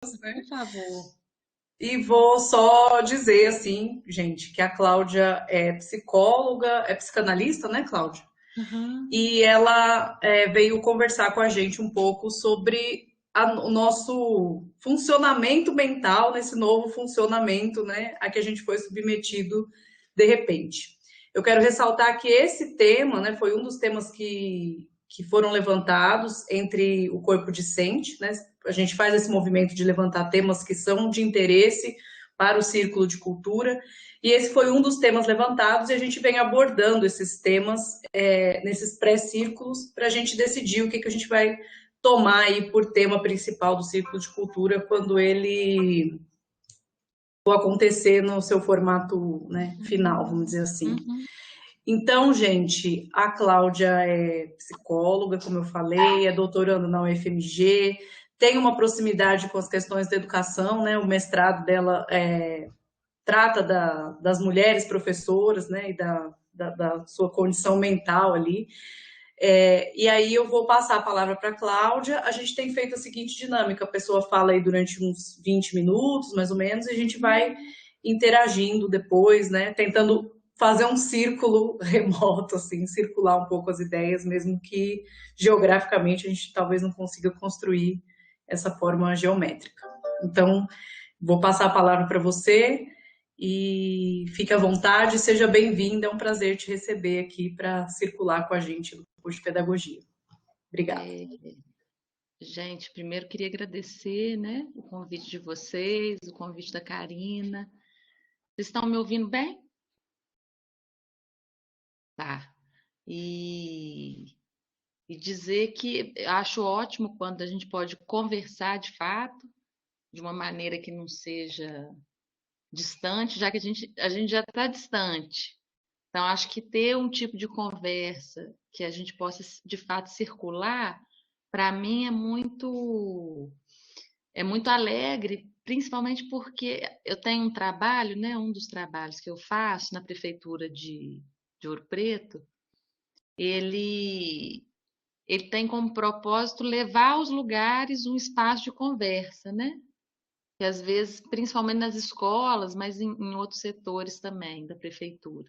Por favor. E vou só dizer assim, gente, que a Cláudia é psicóloga, é psicanalista, né, Cláudia? Aham. E ela veio conversar com a gente um pouco sobre o nosso funcionamento mental, nesse novo funcionamento, né, a que a gente foi submetido de repente. Eu quero ressaltar que esse tema, né, foi um dos temas que foram levantados entre o corpo discente, né? A gente faz esse movimento de levantar temas que são de interesse para o círculo de cultura, e esse foi um dos temas levantados, e a gente vem abordando esses temas nesses pré-círculos para a gente decidir o que a gente vai tomar aí por tema principal do círculo de cultura quando ele for acontecer no seu formato, né, final, vamos dizer assim. Uhum. Então, gente, a Cláudia é psicóloga, como eu falei, é doutoranda na UFMG, tem uma proximidade com as questões da educação, né? O mestrado dela trata das mulheres professoras, né? E da sua condição mental ali. E aí eu vou passar a palavra para a Cláudia. A gente tem feito a seguinte dinâmica: a pessoa fala aí durante uns 20 minutos, mais ou menos, e a gente vai interagindo depois, né? Tentando fazer um círculo remoto, assim, circular um pouco as ideias, mesmo que geograficamente a gente talvez não consiga construir essa forma geométrica. Então, vou passar a palavra para você e fique à vontade, seja bem-vinda, é um prazer te receber aqui para circular com a gente no curso de pedagogia. Obrigada. É, gente, primeiro queria agradecer, né, o convite de vocês, o convite da Karina. Vocês estão me ouvindo bem? Tá. E, e dizer que acho ótimo quando a gente pode conversar de fato, de uma maneira que não seja distante, já que a gente já está distante. Então, acho que ter um tipo de conversa que a gente possa de fato circular, para mim é muito alegre, principalmente porque eu tenho um trabalho, né, um dos trabalhos que eu faço na prefeitura de Ouro Preto, ele ele tem como propósito levar aos lugares um espaço de conversa, né? Que às vezes, principalmente nas escolas, mas em outros setores também da prefeitura.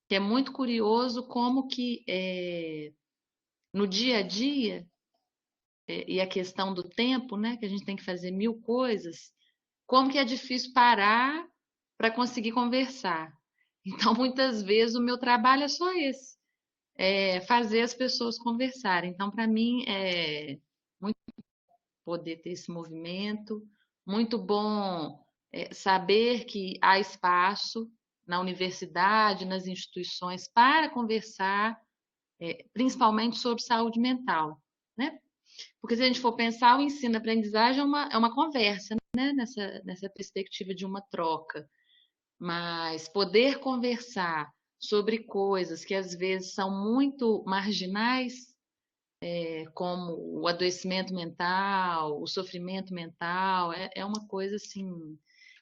Que é muito curioso como que no dia a dia e a questão do tempo, né, que a gente tem que fazer mil coisas, como que é difícil parar para conseguir conversar. Então, muitas vezes o meu trabalho é só esse, é fazer as pessoas conversarem. Então, para mim é muito poder ter esse movimento, muito bom saber que há espaço na universidade, nas instituições para conversar principalmente sobre saúde mental, né? Porque se a gente for pensar, o ensino-aprendizagem é uma conversa, né? Nessa perspectiva de uma troca. Mas poder conversar sobre coisas que às vezes são muito marginais, como o adoecimento mental, o sofrimento mental, é uma coisa assim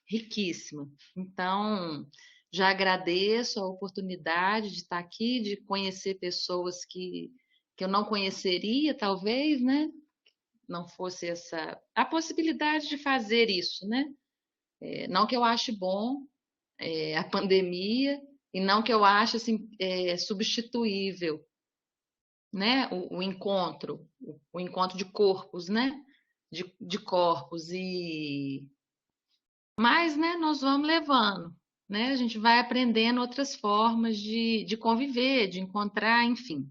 riquíssima. Então, já agradeço a oportunidade de estar aqui, de conhecer pessoas que eu não conheceria, talvez, né? Não fosse essa a possibilidade de fazer isso, né? Não que eu ache bom a pandemia e não que eu ache assim substituível, né? O encontro de corpos, né? De corpos mas, né, nós vamos levando, né? A gente vai aprendendo outras formas de conviver, de encontrar, enfim.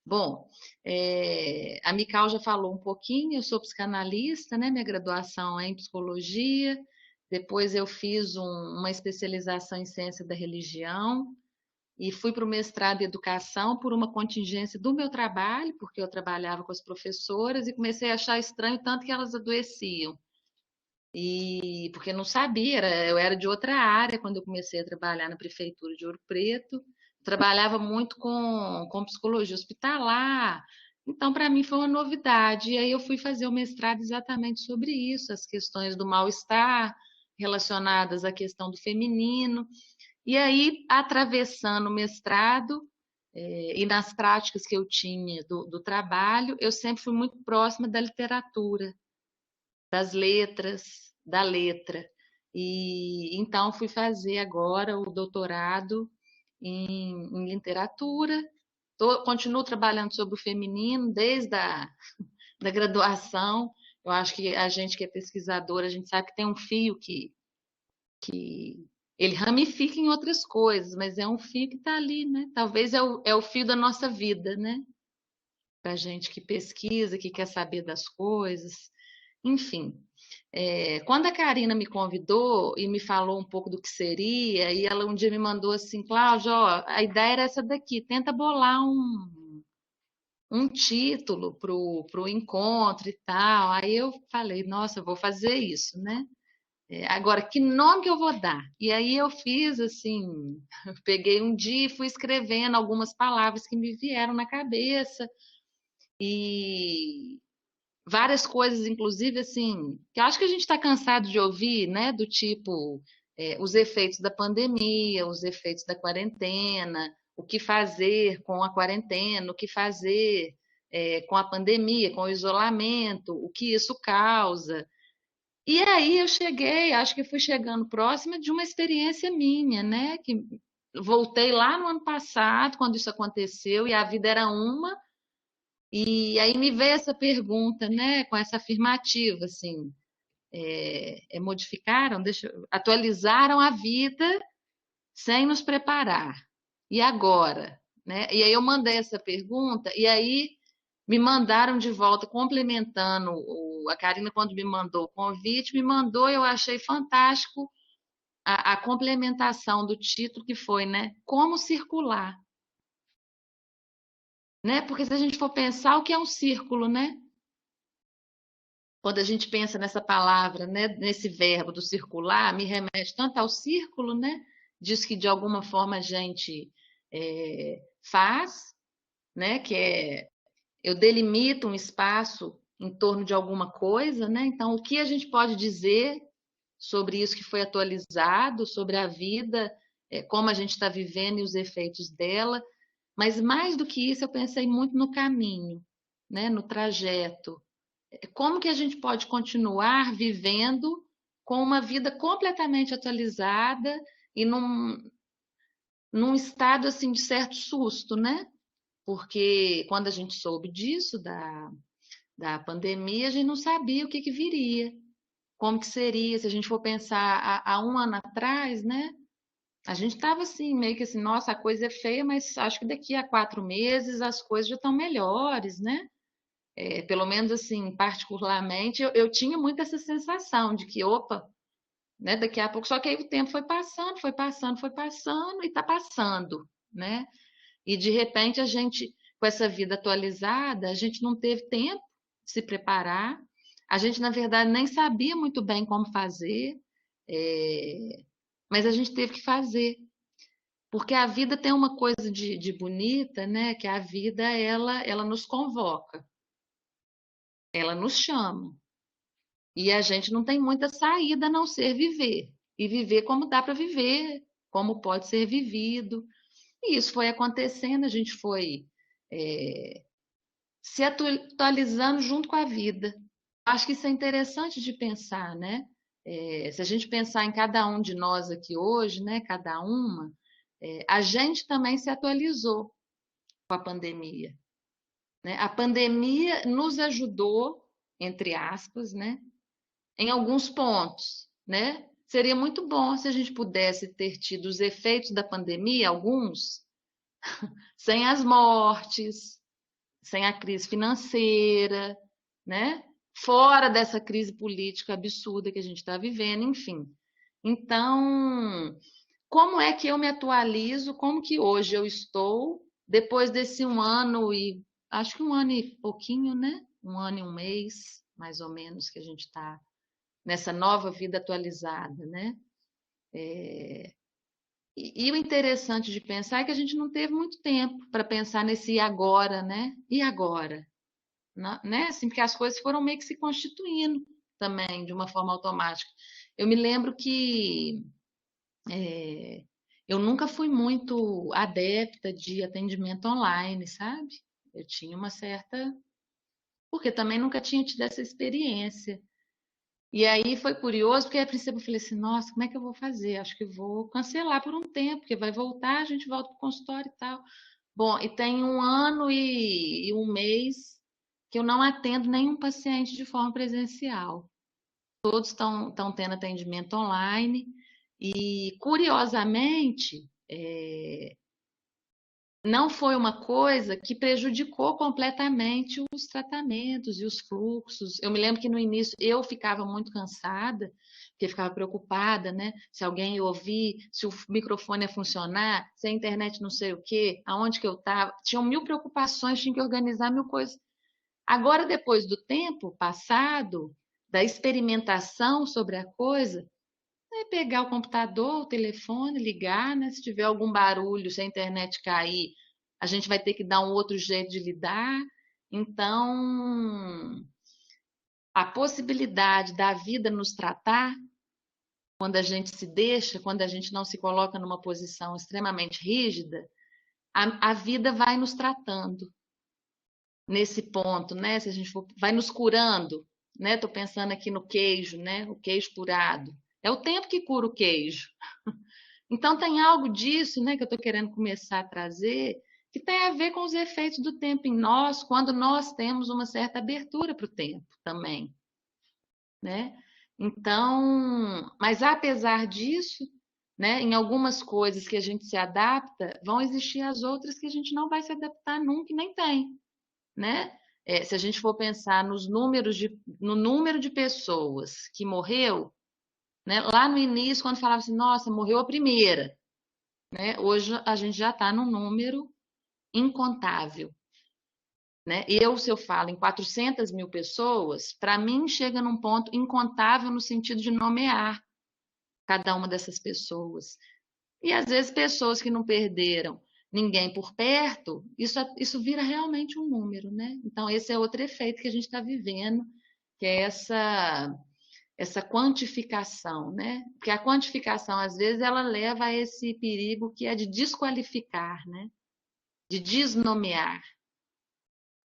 Bom, a Mical já falou um pouquinho, eu sou psicanalista, né? Minha graduação é em psicologia, depois eu fiz uma especialização em ciência da religião e fui para o mestrado em educação por uma contingência do meu trabalho, porque eu trabalhava com as professoras e comecei a achar estranho tanto que elas adoeciam. E porque não sabia, eu era de outra área quando eu comecei a trabalhar na prefeitura de Ouro Preto. Trabalhava muito com psicologia hospitalar. Então, para mim foi uma novidade. E aí eu fui fazer o mestrado exatamente sobre isso, as questões do mal-estar relacionadas à questão do feminino. E aí, atravessando o mestrado, e nas práticas que eu tinha do trabalho, eu sempre fui muito próxima da literatura. das letras, da letra. E então fui fazer agora o doutorado em literatura. Continuo trabalhando sobre o feminino desde da graduação. Eu acho que a gente que é pesquisadora, a gente sabe que tem um fio que ele ramifica em outras coisas, mas é um fio que está ali, né? Talvez é o fio da nossa vida, né? Para gente que pesquisa, que quer saber das coisas. Enfim, quando a Karina me convidou e me falou um pouco do que seria, e ela um dia me mandou assim, Cláudia, ó, a ideia era essa daqui, tenta bolar um título pro encontro e tal. Aí eu falei, nossa, eu vou fazer isso, né? Agora, que nome que eu vou dar? E aí eu fiz assim, eu peguei um dia e fui escrevendo algumas palavras que me vieram na cabeça e várias coisas, inclusive assim, que eu acho que a gente está cansado de ouvir, né? Do tipo, os efeitos da pandemia, os efeitos da quarentena, o que fazer com a quarentena, o que fazer com a pandemia, com o isolamento, o que isso causa. E aí eu cheguei, acho que fui chegando próxima de uma experiência minha, né? Que voltei lá no ano passado, quando isso aconteceu, e a vida era uma, e aí me veio essa pergunta, né? Com essa afirmativa, assim, modificaram, atualizaram a vida sem nos preparar. E agora? Né? E aí eu mandei essa pergunta, e aí me mandaram de volta, complementando, a Karina, quando me mandou o convite, me mandou, eu achei fantástico a complementação do título, que foi, né? Como circular. Né? Porque se a gente for pensar, o que é um círculo, né? Quando a gente pensa nessa palavra, né, nesse verbo do circular, me remete tanto ao círculo, né? Diz que de alguma forma a gente faz, né? Que eu delimito um espaço em torno de alguma coisa, né? Então, o que a gente pode dizer sobre isso que foi atualizado, sobre a vida, como a gente está vivendo e os efeitos dela. Mas mais do que isso, eu pensei muito no caminho, né? No trajeto. Como que a gente pode continuar vivendo com uma vida completamente atualizada e num estado assim de certo susto, né? Porque quando a gente soube disso, da pandemia, a gente não sabia o que, que viria, como que seria, se a gente for pensar há um ano atrás, né? A gente estava assim, meio que assim, nossa, a coisa é feia, mas acho que daqui a 4 meses as coisas já estão melhores, né? Pelo menos assim, particularmente, eu tinha muito essa sensação de que, opa, né, daqui a pouco, só que aí o tempo foi passando, foi passando, foi passando e está passando, né? E de repente a gente, com essa vida atualizada, a gente não teve tempo de se preparar, a gente, na verdade, nem sabia muito bem como fazer, é, mas a gente teve que fazer. Porque a vida tem uma coisa de bonita, né? Que a vida, ela nos convoca, ela nos chama. E a gente não tem muita saída a não ser viver. E viver como dá para viver, como pode ser vivido. E isso foi acontecendo, a gente foi se atualizando junto com a vida. Acho que isso é interessante de pensar, né? Se a gente pensar em cada um de nós aqui hoje, né? Cada uma, a gente também se atualizou com a pandemia, né? A pandemia nos ajudou, entre aspas, né? Em alguns pontos, né? Seria muito bom se a gente pudesse ter tido os efeitos da pandemia, alguns, sem as mortes, sem a crise financeira, né? Fora dessa crise política absurda que a gente está vivendo, enfim. Então, como é que eu me atualizo? Como que hoje eu estou, depois desse um ano e acho que um ano e pouquinho, né? Um ano e um mês, mais ou menos, que a gente está nessa nova vida atualizada, né? E o interessante de pensar é que a gente não teve muito tempo para pensar nesse e agora, né? E agora? Né? Assim, porque as coisas foram meio que se constituindo também de uma forma automática. Eu me lembro que eu nunca fui muito adepta de atendimento online, sabe? Eu tinha uma certa. Porque também nunca tinha tido essa experiência. E aí foi curioso, porque a princípio eu falei assim, nossa, como é que eu vou fazer? Acho que vou cancelar por um tempo, porque vai voltar, a gente volta para o consultório e tal. Bom, e tem 1 ano e 1 mês que eu não atendo nenhum paciente de forma presencial. Todos estão tendo atendimento online e, curiosamente, não foi uma coisa que prejudicou completamente os tratamentos e os fluxos. Eu me lembro que no início eu ficava muito cansada, porque ficava preocupada, né? Se alguém ia ouvir, se o microfone ia funcionar, se a internet não sei o quê, aonde que eu estava. Tinham 1000 preocupações, tinha que organizar 1000 coisas. Agora, depois do tempo passado, da experimentação sobre a coisa, é pegar o computador, o telefone, ligar, né? Se tiver algum barulho, se a internet cair, a gente vai ter que dar um outro jeito de lidar. Então, a possibilidade da vida nos tratar, quando a gente se deixa, quando a gente não se coloca numa posição extremamente rígida, a vida vai nos tratando nesse ponto, né? Se a gente for, vai nos curando, né? Tô pensando aqui no queijo, né? O queijo curado. É o tempo que cura o queijo. Então, tem algo disso, né, que eu estou querendo começar a trazer, que tem a ver com os efeitos do tempo em nós, quando nós temos uma certa abertura para o tempo também, né? Então, mas apesar disso, né, em algumas coisas que a gente se adapta, vão existir as outras que a gente não vai se adaptar nunca e nem tem, né? Se a gente for pensar no número de pessoas que morreu, né, lá no início, quando falava assim, nossa, morreu a primeira, né? Hoje a gente já está num número incontável, né? Se eu falo em 400 mil pessoas, para mim chega num ponto incontável no sentido de nomear cada uma dessas pessoas. E às vezes pessoas que não perderam ninguém por perto, isso vira realmente um número, né? Então esse é outro efeito que a gente está vivendo, que é essa quantificação, né? Porque a quantificação, às vezes, ela leva a esse perigo que é de desqualificar, né? De desnomear,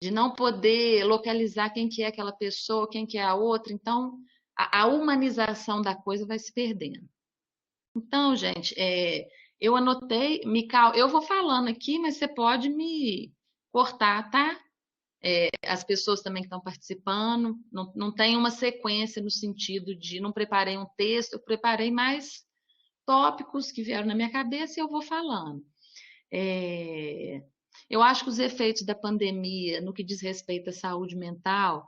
de não poder localizar quem que é aquela pessoa, quem que é a outra. Então, a humanização da coisa vai se perdendo. Então, gente, eu anotei, eu vou falando aqui, mas você pode me cortar, tá? As pessoas também que estão participando, não tem uma sequência no sentido de não preparei um texto, eu preparei mais tópicos que vieram na minha cabeça e eu vou falando. É, eu acho que os efeitos da pandemia, no que diz respeito à saúde mental,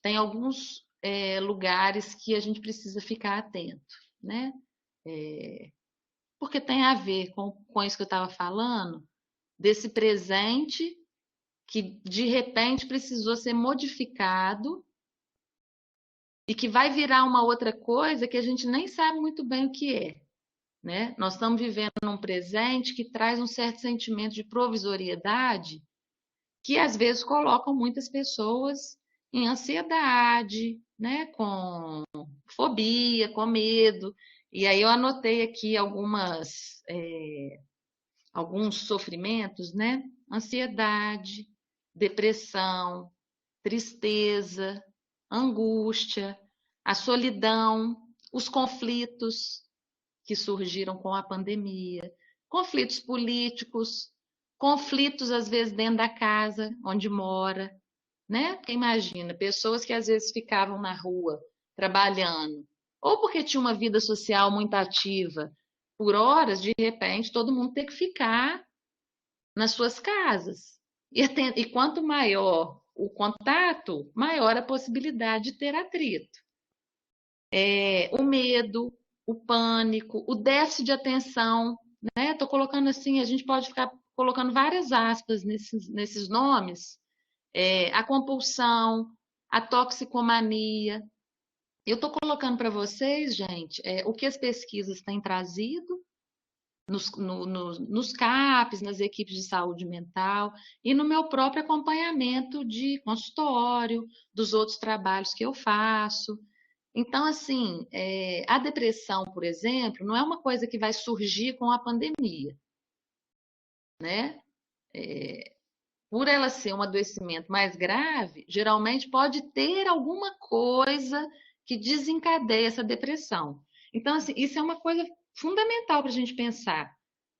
tem alguns lugares que a gente precisa ficar atento, né? Porque tem a ver com isso que eu estava falando, desse presente que de repente precisou ser modificado e que vai virar uma outra coisa que a gente nem sabe muito bem o que é, né? Nós estamos vivendo um presente que traz um certo sentimento de provisoriedade que às vezes colocam muitas pessoas em ansiedade, né? Com fobia, com medo. E aí eu anotei aqui alguns sofrimentos, né? Ansiedade, depressão, tristeza, angústia, a solidão, os conflitos que surgiram com a pandemia, conflitos políticos, conflitos às vezes dentro da casa onde mora, né? Porque imagina, pessoas que às vezes ficavam na rua trabalhando, ou porque tinha uma vida social muito ativa, por horas, de repente, todo mundo tem que ficar nas suas casas. E quanto maior o contato, maior a possibilidade de ter atrito. O medo, o pânico, o déficit de atenção, né? Estou colocando assim, a gente pode ficar colocando várias aspas nesses nomes. A compulsão, a toxicomania. Eu estou colocando para vocês, gente, o que as pesquisas têm trazido nos CAPs, nas equipes de saúde mental e no meu próprio acompanhamento de consultório, dos outros trabalhos que eu faço. Então, assim, a depressão, por exemplo, não é uma coisa que vai surgir com a pandemia, né? por ela ser um adoecimento mais grave, geralmente pode ter alguma coisa que desencadeia essa depressão. Então, assim, isso é uma coisa fundamental para a gente pensar,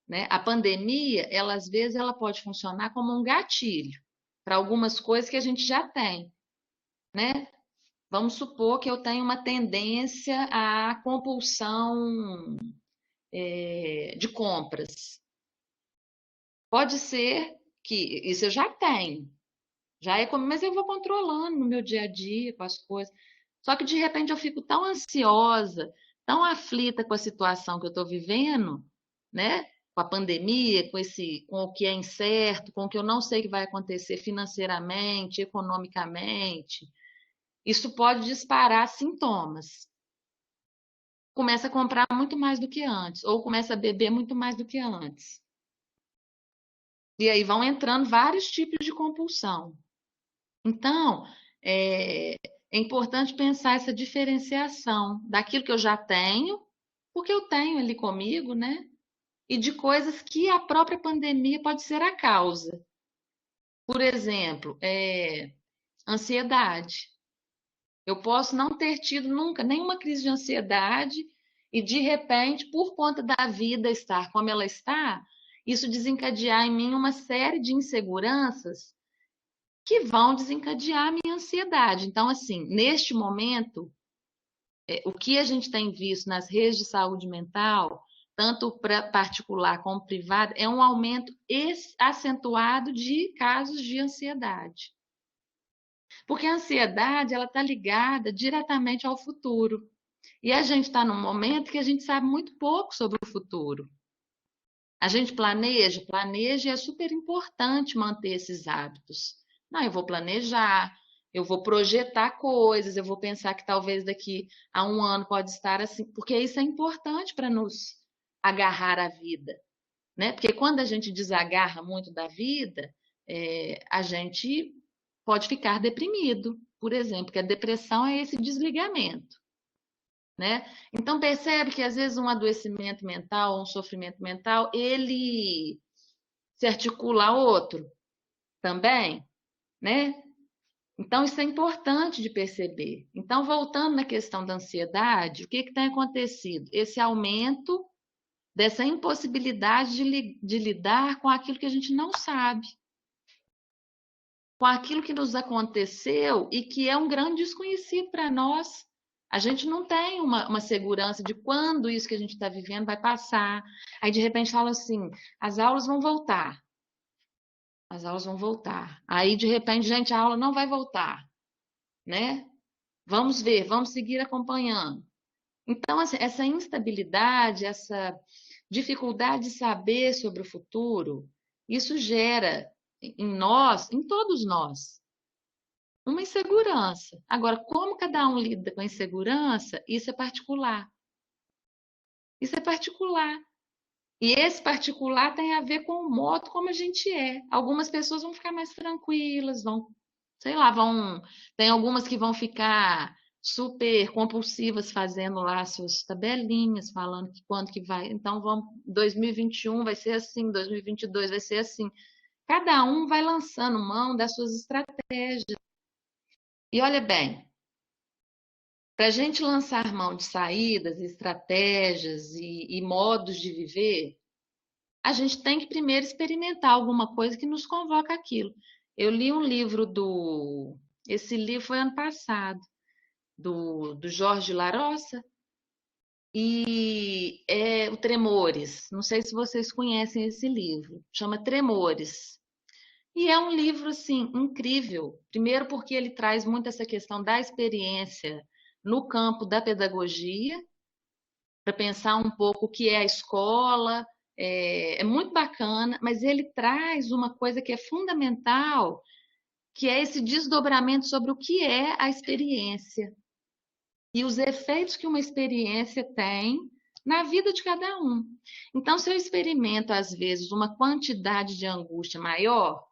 né? A pandemia, ela às vezes ela pode funcionar como um gatilho para algumas coisas que a gente já tem, né? Vamos supor que eu tenho uma tendência à compulsão de compras. Pode ser que isso eu já tenho, já é como, mas eu vou controlando no meu dia a dia com as coisas. Só que de repente eu fico tão ansiosa, tão aflita com a situação que eu estou vivendo, né? Com a pandemia, com o que é incerto, com o que eu não sei que vai acontecer financeiramente, economicamente. Isso pode disparar sintomas. Começa a comprar muito mais do que antes, ou começa a beber muito mais do que antes. E aí vão entrando vários tipos de compulsão. Então, é importante pensar essa diferenciação daquilo que eu já tenho, porque eu tenho ali comigo, né? E de coisas que a própria pandemia pode ser a causa. Por exemplo, ansiedade. Eu posso não ter tido nunca nenhuma crise de ansiedade e, de repente, por conta da vida estar como ela está, isso desencadear em mim uma série de inseguranças que vão desencadear a minha ansiedade. Então, assim, neste momento, o que a gente tem visto nas redes de saúde mental, tanto particular como privada, é um aumento acentuado de casos de ansiedade. Porque a ansiedade, ela está ligada diretamente ao futuro. E a gente está num momento que a gente sabe muito pouco sobre o futuro. A gente planeja e é super importante manter esses hábitos. Não, eu vou planejar, eu vou projetar coisas, eu vou pensar que talvez daqui a um ano pode estar assim, porque isso é importante para nos agarrar à vida, né? Porque quando a gente desagarra muito da vida, a gente pode ficar deprimido, por exemplo, que a depressão é esse desligamento, né? Então percebe que às vezes um adoecimento mental, um sofrimento mental, ele se articula a outro também, né? Então isso é importante de perceber. Então voltando na questão da ansiedade, o que tem acontecido? Esse aumento dessa impossibilidade de lidar com aquilo que a gente não sabe, com aquilo que nos aconteceu e que é um grande desconhecido para nós. A gente não tem uma segurança de quando isso que a gente está vivendo vai passar. Aí, de repente, fala assim: as aulas vão voltar. As aulas vão voltar. Aí, de repente, gente, a aula não vai voltar, né? Vamos ver, vamos seguir acompanhando. Então, assim, essa instabilidade, essa dificuldade de saber sobre o futuro, isso gera em nós, em todos nós, uma insegurança. Agora, como cada um lida com a insegurança, isso é particular. Isso é particular. E esse particular tem a ver com o modo como a gente é. Algumas pessoas vão ficar mais tranquilas, vão, sei lá, tem algumas que vão ficar super compulsivas fazendo lá suas tabelinhas, falando que quando que vai, então vamos, 2021 vai ser assim, 2022 vai ser assim. Cada um vai lançando mão das suas estratégias. E olha bem, para a gente lançar mão de saídas, estratégias e modos de viver, a gente tem que primeiro experimentar alguma coisa que nos convoca aquilo. Eu li um livro esse livro foi ano passado, do Jorge Larossa, e é o Tremores. Não sei se vocês conhecem esse livro, chama Tremores. E é um livro, assim, incrível. Primeiro porque ele traz muito essa questão da experiência no campo da pedagogia, para pensar um pouco o que é a escola. É muito bacana, mas ele traz uma coisa que é fundamental, que é esse desdobramento sobre o que é a experiência e os efeitos que uma experiência tem na vida de cada um. Então, se eu experimento, às vezes, uma quantidade de angústia maior,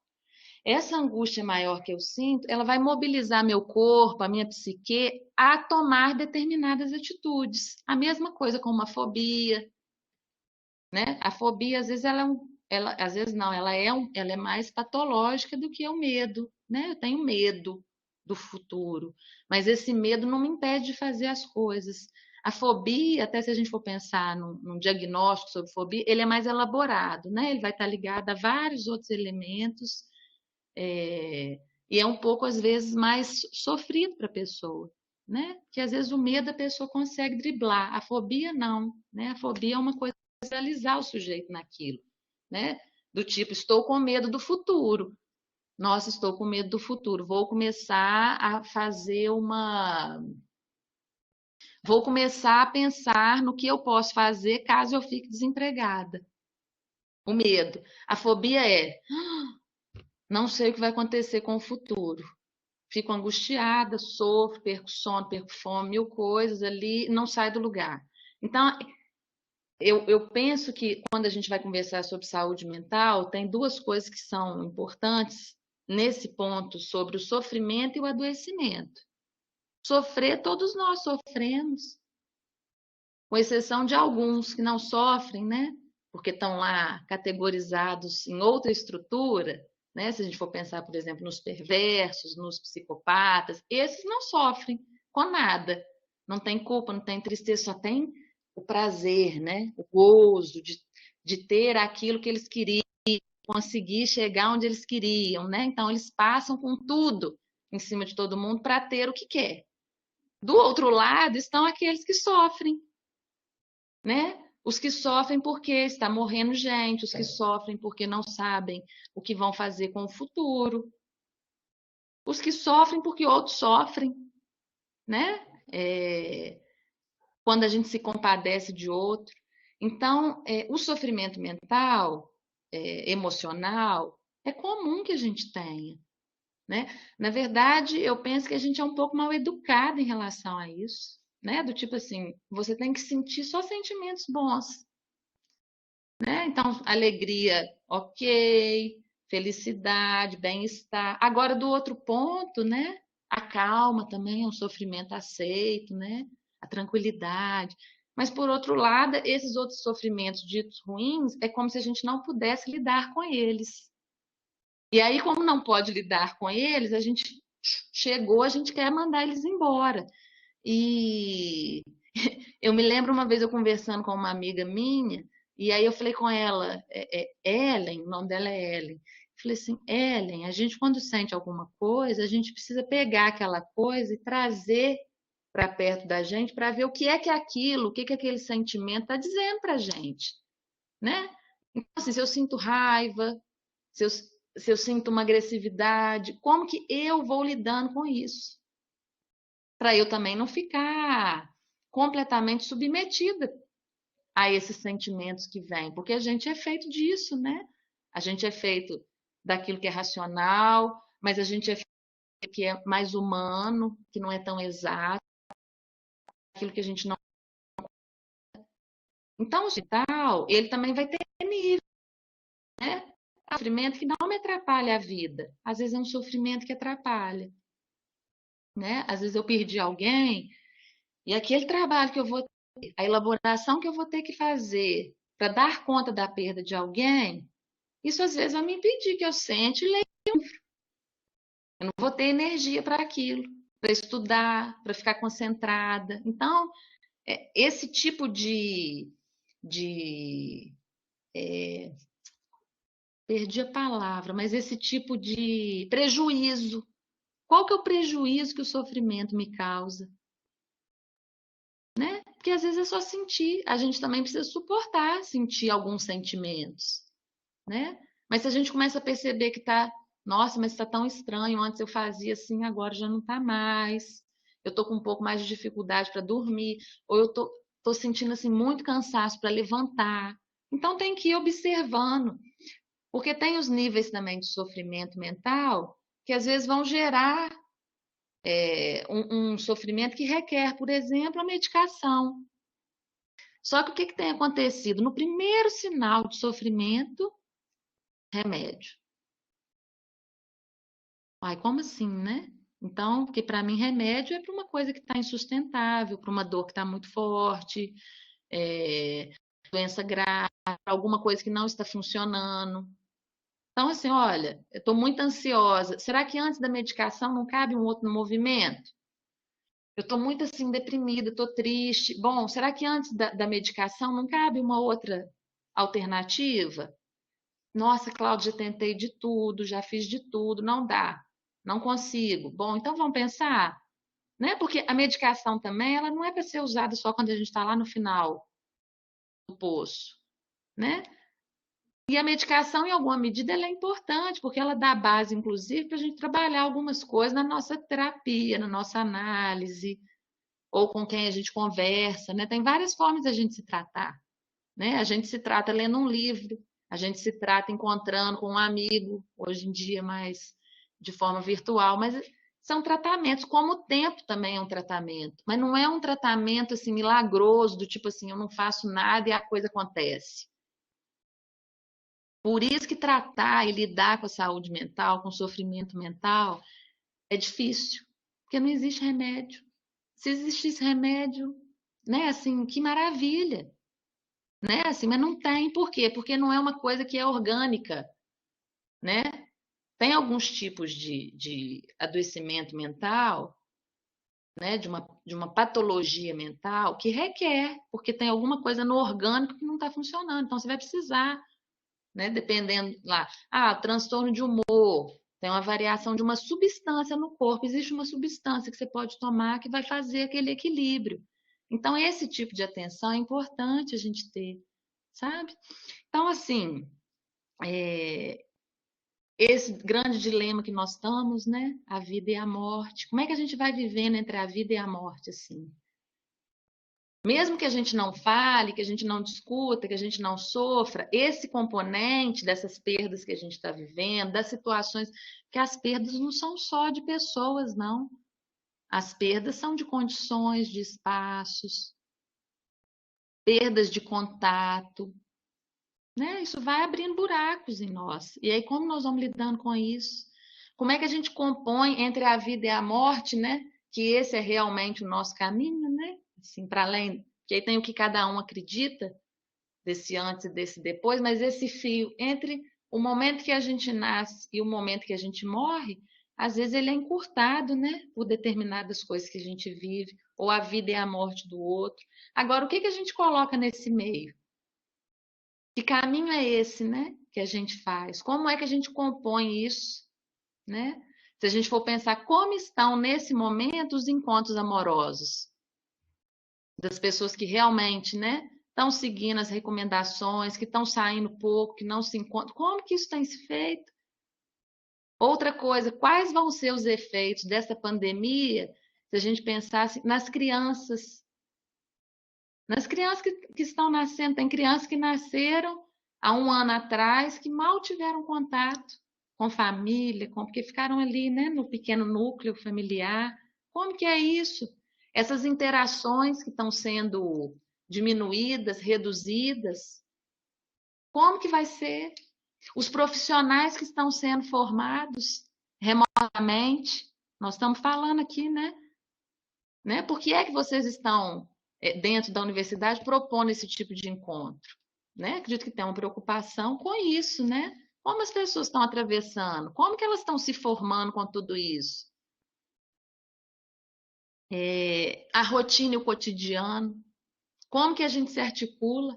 essa angústia maior que eu sinto, ela vai mobilizar meu corpo, a minha psique, a tomar determinadas atitudes. A mesma coisa com uma fobia, né? A fobia, às vezes, ela ela, às vezes não, ela é mais patológica do que o medo, né? Eu tenho medo do futuro, mas esse medo não me impede de fazer as coisas. A fobia, até se a gente for pensar num diagnóstico sobre fobia, ele é mais elaborado, né? Ele vai estar ligado a vários outros elementos, e é um pouco, às vezes, mais sofrido para a pessoa, né? Que às vezes o medo a pessoa consegue driblar, a fobia não, né? A fobia é uma coisa de realizar o sujeito naquilo, né? Do tipo, estou com medo do futuro. Nossa, estou com medo do futuro. Vou começar a pensar no que eu posso fazer caso eu fique desempregada. O medo. A fobia é, não sei o que vai acontecer com o futuro. Fico angustiada, sofro, perco sono, perco fome, mil coisas ali, não sai do lugar. Então, eu penso que quando a gente vai conversar sobre saúde mental, tem duas coisas que são importantes nesse ponto sobre o sofrimento e o adoecimento. Sofrer, todos nós sofremos, com exceção de alguns que não sofrem, né? Porque estão lá categorizados em outra estrutura, né? Se a gente for pensar, por exemplo, nos perversos, nos psicopatas, esses não sofrem com nada. Não tem culpa, não tem tristeza, só tem o prazer, né? O gozo de ter aquilo que eles queriam, conseguir chegar onde eles queriam, né? Então eles passam com tudo em cima de todo mundo para ter o que quer. Do outro lado estão aqueles que sofrem, né? Os que sofrem porque está morrendo gente, os que sofrem porque não sabem o que vão fazer com o futuro, os que sofrem porque outros sofrem, né? Quando a gente se compadece de outro. Então, o sofrimento mental, emocional, é comum que a gente tenha, né? Na verdade, eu penso que a gente é um pouco mal educado em relação a isso, né? Do tipo assim, você tem que sentir só sentimentos bons, né? Então, alegria, ok, felicidade, bem-estar. Agora, do outro ponto, né? A calma também é um sofrimento aceito, né? A tranquilidade. Mas, por outro lado, esses outros sofrimentos ditos ruins, é como se a gente não pudesse lidar com eles. E aí, como não pode lidar com eles, a gente chegou, a gente quer mandar eles embora. E eu me lembro uma vez eu conversando com uma amiga minha, e aí eu falei com ela, Ellen, o nome dela é Ellen. Eu falei assim, Ellen, a gente quando sente alguma coisa, a gente precisa pegar aquela coisa e trazer para perto da gente para ver o que é aquilo, o que é aquele sentimento está dizendo para a gente, né? Então, assim, se eu sinto raiva, se eu, se eu sinto uma agressividade, como que eu vou lidando com isso? Para eu também não ficar completamente submetida a esses sentimentos que vêm, porque a gente é feito disso, né? A gente é feito daquilo que é racional, mas a gente é feito que é mais humano, que não é tão exato, aquilo que a gente não. Então, o hospital, ele também vai ter nível, né? Sofrimento que não me atrapalha a vida, às vezes é um sofrimento que atrapalha, né? Às vezes eu perdi alguém e aquele trabalho que eu vou ter, a elaboração que eu vou ter que fazer para dar conta da perda de alguém, isso às vezes vai me impedir que eu sente e leia. Eu não vou ter energia para aquilo, para estudar, para ficar concentrada. Então, esse tipo de perdi a palavra, mas esse tipo de prejuízo. Qual que é o prejuízo que o sofrimento me causa? Né? Porque às vezes é só sentir, a gente também precisa suportar sentir alguns sentimentos, né? Mas se a gente começa a perceber que tá, nossa, mas está tão estranho, antes eu fazia assim, agora já não tá mais. Eu tô com um pouco mais de dificuldade para dormir, ou eu tô sentindo assim muito cansaço para levantar. Então tem que ir observando, porque tem os níveis também de sofrimento mental que às vezes vão gerar um sofrimento que requer, por exemplo, a medicação. Só que o que, que tem acontecido? No primeiro sinal de sofrimento, remédio. Ai, como assim, né? Então, porque para mim remédio é para uma coisa que está insustentável, para uma dor que está muito forte, é, doença grave, alguma coisa que não está funcionando. Então, assim, olha, eu estou muito ansiosa. Será que antes da medicação não cabe um outro movimento? Eu estou muito assim deprimida, estou triste. Bom, será que antes da medicação não cabe uma outra alternativa? Nossa, Cláudia, já tentei de tudo, já fiz de tudo, não dá, não consigo. Bom, então vamos pensar, né? Porque a medicação também, ela não é para ser usada só quando a gente está lá no final do poço, né? E a medicação, em alguma medida, ela é importante, porque ela dá base, inclusive, para a gente trabalhar algumas coisas na nossa terapia, na nossa análise, ou com quem a gente conversa, né? Tem várias formas da gente se tratar, né? A gente se trata lendo um livro, a gente se trata encontrando com um amigo, hoje em dia mais de forma virtual, mas são tratamentos, como o tempo também é um tratamento, mas não é um tratamento assim milagroso, do tipo assim, eu não faço nada e a coisa acontece. Por isso que tratar e lidar com a saúde mental, com o sofrimento mental, é difícil, porque não existe remédio. Se existisse remédio, né, assim, que maravilha, né, assim, mas não tem, por quê? Porque não é uma coisa que é orgânica, né? Tem alguns tipos de adoecimento mental, né, de uma patologia mental que requer, porque tem alguma coisa no orgânico que não está funcionando, então você vai precisar, né, dependendo lá, transtorno de humor, tem uma variação de uma substância no corpo, existe uma substância que você pode tomar que vai fazer aquele equilíbrio. Então, esse tipo de atenção é importante a gente ter, sabe? Então, assim, esse grande dilema que nós estamos, né? A vida e a morte. Como é que a gente vai vivendo entre a vida e a morte, assim? Mesmo que a gente não fale, que a gente não discuta, que a gente não sofra, esse componente dessas perdas que a gente está vivendo, das situações, que as perdas não são só de pessoas, não. As perdas são de condições, de espaços, perdas de contato, né? Isso vai abrindo buracos em nós. E aí, como nós vamos lidando com isso? Como é que a gente compõe entre a vida e a morte, né? Que esse é realmente o nosso caminho, né? Assim, para além, que aí tem o que cada um acredita, desse antes e desse depois, mas esse fio entre o momento que a gente nasce e o momento que a gente morre, às vezes ele é encurtado, né? Por determinadas coisas que a gente vive, ou a vida e a morte do outro. Agora, o que que a gente coloca nesse meio? Que caminho é esse, né? Que a gente faz? Como é que a gente compõe isso, né? Se a gente for pensar como estão nesse momento os encontros amorosos das pessoas que realmente, né, estão seguindo as recomendações, que estão saindo pouco, que não se encontram, como que isso tem se feito? Outra coisa, quais vão ser os efeitos dessa pandemia se a gente pensasse nas crianças que estão nascendo? Tem crianças que nasceram há um ano atrás que mal tiveram contato com família, porque ficaram ali, né, no pequeno núcleo familiar. Como que é isso? Essas interações que estão sendo diminuídas, reduzidas, como que vai ser? Os profissionais que estão sendo formados remotamente, nós estamos falando aqui, né? Por que é que vocês estão dentro da universidade propondo esse tipo de encontro? Né? Acredito que tem uma preocupação com isso, né? Como as pessoas estão atravessando? Como que elas estão se formando com tudo isso? A rotina e o cotidiano, como que a gente se articula,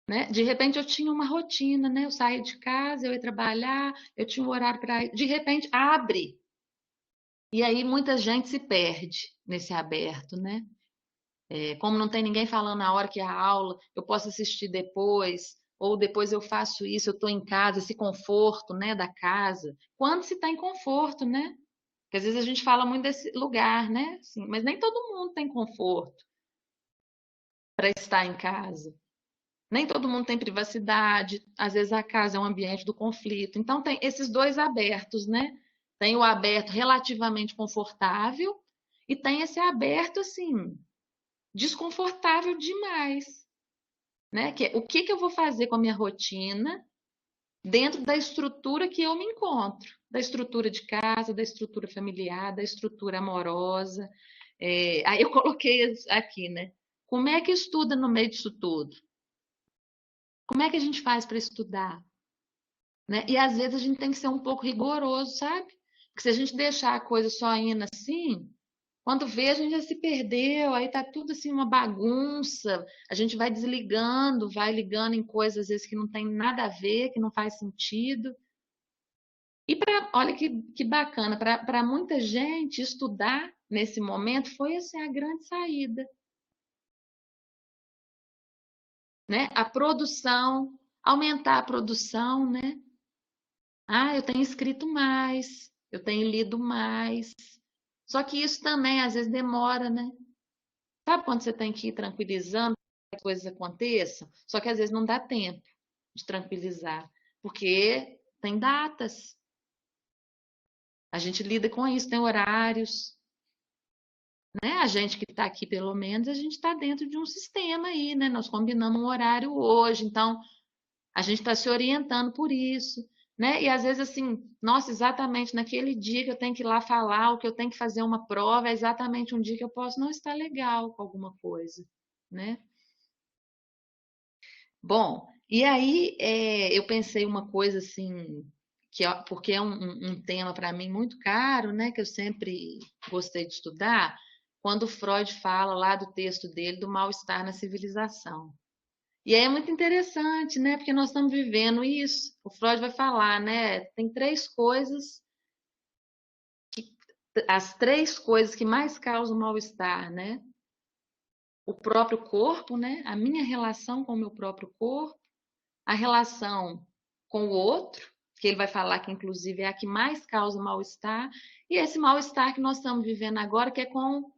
né? De repente eu tinha uma rotina, né? Eu saía de casa, eu ia trabalhar, eu tinha um horário para ir. De repente abre. E aí muita gente se perde nesse aberto, né? Como não tem ninguém falando na hora que é a aula, eu posso assistir depois, ou depois eu faço isso, eu estou em casa, esse conforto, né, da casa. Quando se está em conforto, né? Porque às vezes a gente fala muito desse lugar, né? Assim, mas nem todo mundo tem conforto para estar em casa. Nem todo mundo tem privacidade. Às vezes a casa é um ambiente do conflito. Então tem esses dois abertos, né? Tem o aberto relativamente confortável e tem esse aberto assim desconfortável demais, né? Que é, o que que eu vou fazer com a minha rotina dentro da estrutura que eu me encontro, da estrutura de casa, da estrutura familiar, da estrutura amorosa. Aí eu coloquei aqui, né? Como é que estuda no meio disso tudo? Como é que a gente faz para estudar? Né? E às vezes a gente tem que ser um pouco rigoroso, sabe? Porque se a gente deixar a coisa só indo assim, quando vê, a gente já se perdeu, aí tá tudo assim uma bagunça, a gente vai desligando, vai ligando em coisas às vezes que não tem nada a ver, que não faz sentido. E olha que bacana, para muita gente estudar nesse momento foi assim, a grande saída, né? A produção, aumentar a produção, né? Ah, eu tenho escrito mais, eu tenho lido mais. Só que isso também às vezes demora, né? Sabe quando você tem que ir tranquilizando para que as coisas aconteçam? Só que às vezes não dá tempo de tranquilizar, porque tem datas. A gente lida com isso, tem horários, né? A gente que está aqui, pelo menos, a gente está dentro de um sistema aí, né? Nós combinamos um horário hoje, então a gente está se orientando por isso, né? E às vezes assim, nossa, exatamente naquele dia que eu tenho que ir lá falar, ou que eu tenho que fazer uma prova, é exatamente um dia que eu posso não estar legal com alguma coisa, né? Bom, e aí eu pensei uma coisa assim, porque é um tema para mim muito caro, né? Que eu sempre gostei de estudar, quando Freud fala lá do texto dele do mal-estar na civilização. E aí é muito interessante, né? Porque nós estamos vivendo isso. O Freud vai falar, né? Tem três coisas, as três coisas que mais causam mal-estar, né? O próprio corpo, né? A minha relação com o meu próprio corpo, a relação com o outro, que ele vai falar que inclusive é a que mais causa mal-estar, e esse mal-estar que nós estamos vivendo agora, que é com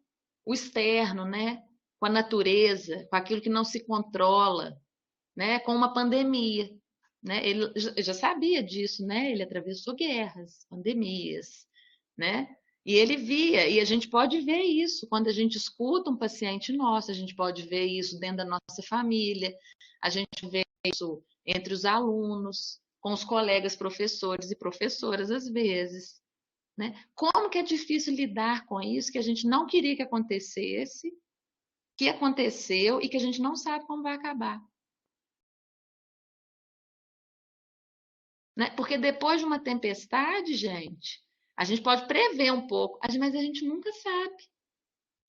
o externo, né? Com a natureza, com aquilo que não se controla, né? Com uma pandemia, né? Ele já sabia disso, né? Ele atravessou guerras, pandemias, né? E ele via, e a gente pode ver isso quando a gente escuta um paciente nosso, a gente pode ver isso dentro da nossa família, a gente vê isso entre os alunos, com os colegas professores e professoras às vezes, né? Como que é difícil lidar com isso que a gente não queria que acontecesse, que aconteceu e que a gente não sabe como vai acabar. Né? Porque depois de uma tempestade, gente, a gente pode prever um pouco, mas a gente nunca sabe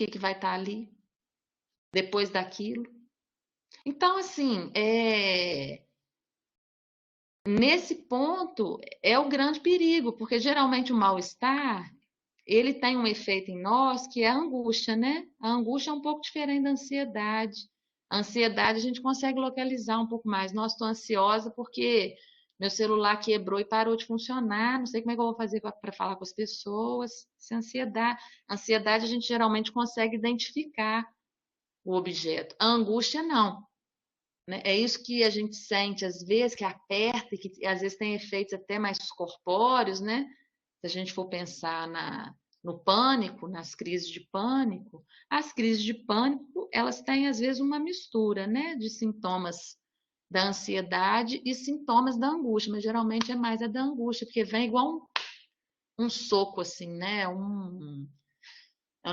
o que vai estar ali depois daquilo. Então, assim, nesse ponto é o grande perigo, porque geralmente o mal-estar ele tem um efeito em nós que é a angústia, né? A angústia é um pouco diferente da ansiedade. A ansiedade a gente consegue localizar um pouco mais. Nossa, estou ansiosa porque meu celular quebrou e parou de funcionar. Não sei como é que eu vou fazer para falar com as pessoas. Isso é ansiedade. A ansiedade a gente geralmente consegue identificar o objeto. A angústia não. Né? É isso que a gente sente às vezes, que aperta e que às vezes tem efeitos até mais corpóreos, né? Se a gente for pensar no pânico, nas crises de pânico, as crises de pânico, elas têm às vezes uma mistura, né, de sintomas da ansiedade e sintomas da angústia, mas geralmente é mais a da angústia, porque vem igual um soco assim, né, é um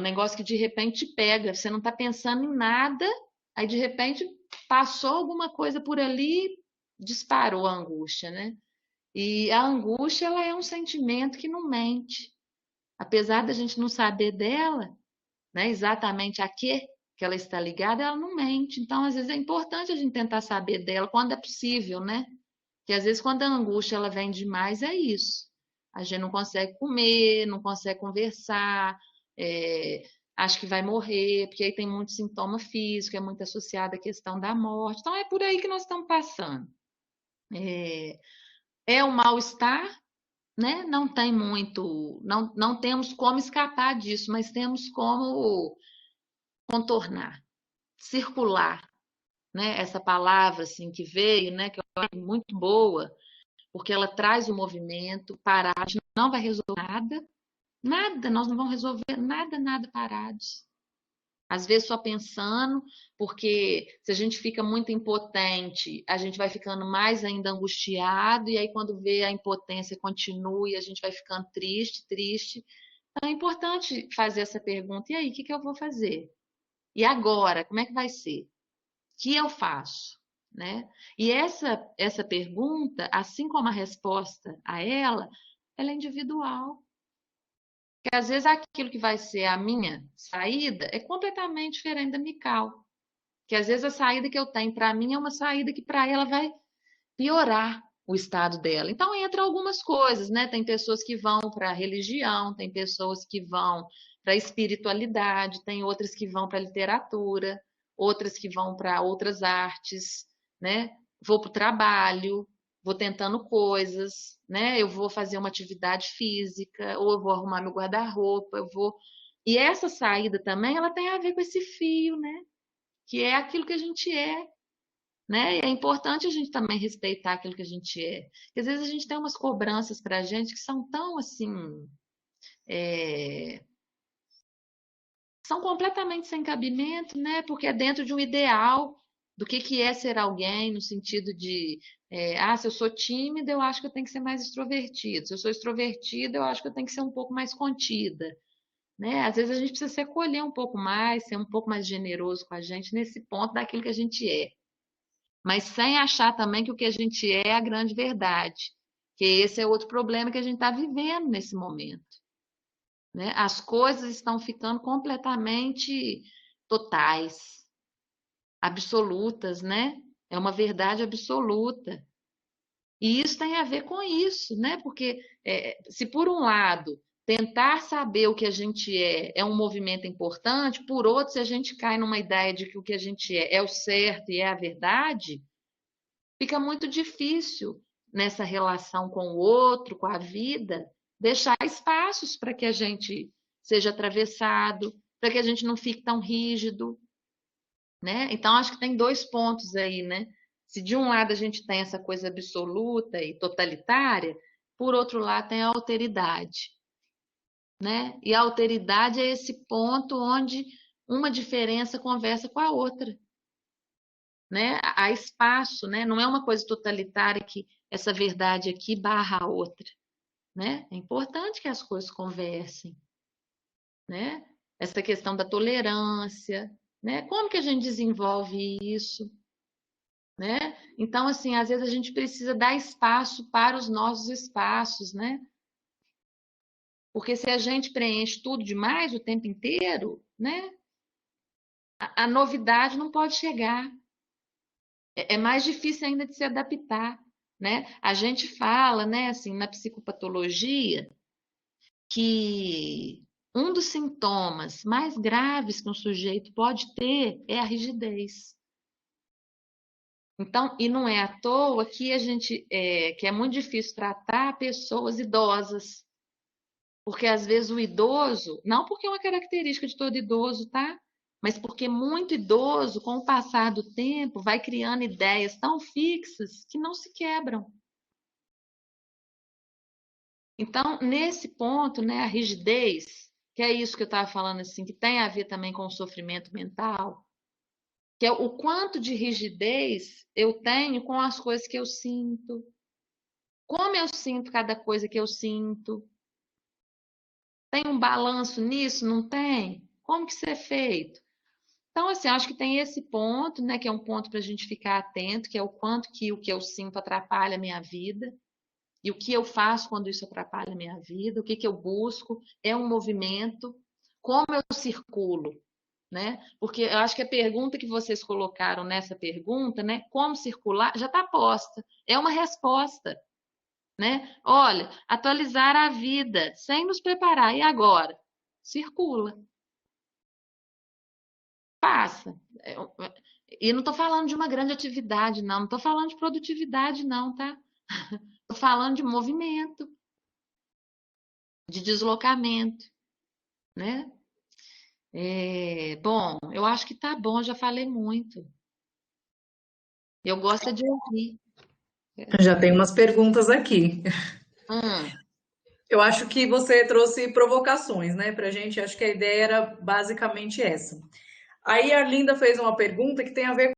negócio que de repente pega, você não está pensando em nada, aí de repente passou alguma coisa por ali, disparou a angústia, né? E a angústia, ela é um sentimento que não mente. Apesar da gente não saber dela, né, exatamente a que ela está ligada, ela não mente. Então, às vezes é importante a gente tentar saber dela quando é possível, né? Porque às vezes quando a angústia ela vem demais, é isso. A gente não consegue comer, não consegue conversar, é, acha que vai morrer, porque aí tem muito sintoma físico, é muito associado à questão da morte. Então, é por aí que nós estamos passando. É o mal-estar, né? Não tem muito, não temos como escapar disso, mas temos como contornar, circular, né? Essa palavra assim que veio, né? Que eu acho muito boa, porque ela traz o movimento. Parar a gente não vai resolver nada, nada. Nós não vamos resolver nada, nada parados. Às vezes só pensando, porque se a gente fica muito impotente, a gente vai ficando mais ainda angustiado, e aí quando vê a impotência continua e a gente vai ficando triste, triste. Então é importante fazer essa pergunta: e aí, o que eu vou fazer? E agora, como é que vai ser? O que eu faço? né? E essa pergunta, assim como a resposta a ela é individual. Porque às vezes aquilo que vai ser a minha saída é completamente diferente da Mical. Que às vezes a saída que eu tenho para mim é uma saída que para ela vai piorar o estado dela. Então entra algumas coisas, né? Tem pessoas que vão para a religião, tem pessoas que vão para a espiritualidade, tem outras que vão para a literatura, outras que vão para outras artes, né? Vou para o trabalho, vou tentando coisas, né? Eu vou fazer uma atividade física, ou eu vou arrumar meu guarda-roupa, eu vou. E essa saída também, ela tem a ver com esse fio, né? Que é aquilo que a gente é, né? E é importante a gente também respeitar aquilo que a gente é. Porque às vezes a gente tem umas cobranças para a gente que são tão assim, é, são completamente sem cabimento, né? Porque é dentro de um ideal do que é ser alguém, no sentido de, se eu sou tímida, eu acho que eu tenho que ser mais extrovertida. Se eu sou extrovertida, eu acho que eu tenho que ser um pouco mais contida, né? Às vezes a gente precisa se acolher um pouco mais, ser um pouco mais generoso com a gente nesse ponto daquilo que a gente é. Mas sem achar também que o que a gente é a grande verdade. Que esse é outro problema que a gente está vivendo nesse momento, né? As coisas estão ficando completamente totais, absolutas, né? É uma verdade absoluta. E isso tem a ver com isso, né? Porque se por um lado tentar saber o que a gente é um movimento importante, por outro, se a gente cai numa ideia de que o que a gente é o certo e é a verdade, fica muito difícil nessa relação com o outro, com a vida, deixar espaços para que a gente seja atravessado, para que a gente não fique tão rígido, né? Então acho que tem dois pontos aí, né? Se de um lado a gente tem essa coisa absoluta e totalitária, por outro lado tem a alteridade, né? E a alteridade é esse ponto onde uma diferença conversa com a outra, né? Há espaço, né? Não é uma coisa totalitária que essa verdade aqui barra a outra, né? É importante que as coisas conversem, né? Essa questão da tolerância, né? Como que a gente desenvolve isso, né? Então, assim, às vezes a gente precisa dar espaço para os nossos espaços, né? Porque se a gente preenche tudo demais o tempo inteiro, né? A novidade não pode chegar. É mais difícil ainda de se adaptar, né? A gente fala, né, assim, na psicopatologia, que um dos sintomas mais graves que um sujeito pode ter é a rigidez. Então, e não é à toa que que é muito difícil tratar pessoas idosas, porque às vezes o idoso, não porque é uma característica de todo idoso, tá? Mas porque muito idoso, com o passar do tempo, vai criando ideias tão fixas que não se quebram. Então, nesse ponto, né, a rigidez, que é isso que eu estava falando assim, que tem a ver também com o sofrimento mental, que é o quanto de rigidez eu tenho com as coisas que eu sinto, como eu sinto cada coisa que eu sinto. Tem um balanço nisso? Não tem? Como que isso é feito? Então, assim, acho que tem esse ponto, né, que é um ponto para a gente ficar atento, que é o quanto que o que eu sinto atrapalha a minha vida, e o que eu faço quando isso atrapalha a minha vida, o que que eu busco, é um movimento, como eu circulo, né? Porque eu acho que a pergunta que vocês colocaram nessa pergunta, né, como circular, já está posta, é uma resposta, né? Olha, atualizar a vida sem nos preparar, e agora? Circula. Passa. E não estou falando de uma grande atividade, não. Não estou falando de produtividade, não, tá? Estou falando de movimento, de deslocamento, né? Bom, eu acho que tá bom, já falei muito. Eu gosto de ouvir. Já tem umas perguntas aqui. Hum, Eu acho que você trouxe provocações, né, pra gente. Acho que a ideia era basicamente essa. Aí a Linda fez uma pergunta que tem a ver